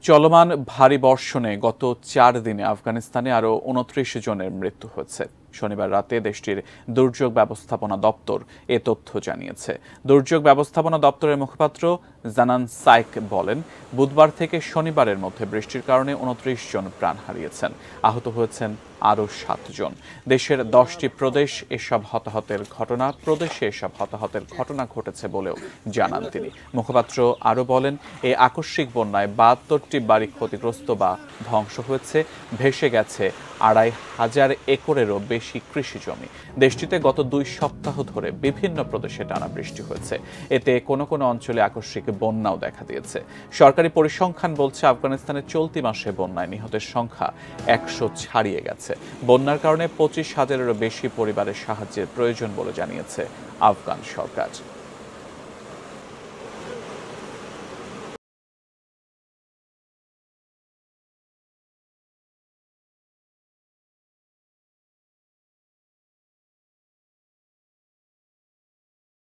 চলমান ভারী বর্ষণে গত 4 দিনে আফগানিস্তানে আরও 29 জনের মৃত্যু হয়েছে। শনিবার রাতে দেশটির দুর্যোগ ব্যবস্থাপনা দপ্তর এ তথ্য জানিয়েছে। দুর্যোগ ব্যবস্থাপনা দপ্তরের মুখপাত্র জানান সাইক বলেন, বুধবার থেকে শনিবারের মধ্যে বৃষ্টির কারণে 29 জন প্রাণ হারিয়েছেন, আহত হয়েছেন আরও 7 জন। দেশের 10টি প্রদেশে এসব হতাহতের ঘটনা ঘটেছে বলেও জানান তিনি। মুখপাত্র আরও বলেন, এই আকস্মিক বন্যায় 72টি বাড়ি ক্ষতিগ্রস্ত বা ধ্বংস হয়েছে, ভেসে গেছে 2500 একরেরও বেশি কৃষি জমি। দেশটিতে গত 2 সপ্তাহ ধরে বিভিন্ন প্রদেশে টানা বৃষ্টি হয়েছে, এতে কোনো কোনো অঞ্চলে আকস্মিক বন্যাও দেখা দিয়েছে। সরকারি পরিসংখ্যান বলছে, আফগানিস্তানে চলতি মাসে বন্যায় নিহতের সংখ্যা 100 ছাড়িয়ে গেছে। বন্যার কারণে 25,000-এরও বেশি পরিবারের সাহায্যের প্রয়োজন বলে জানিয়েছে আফগান সরকার।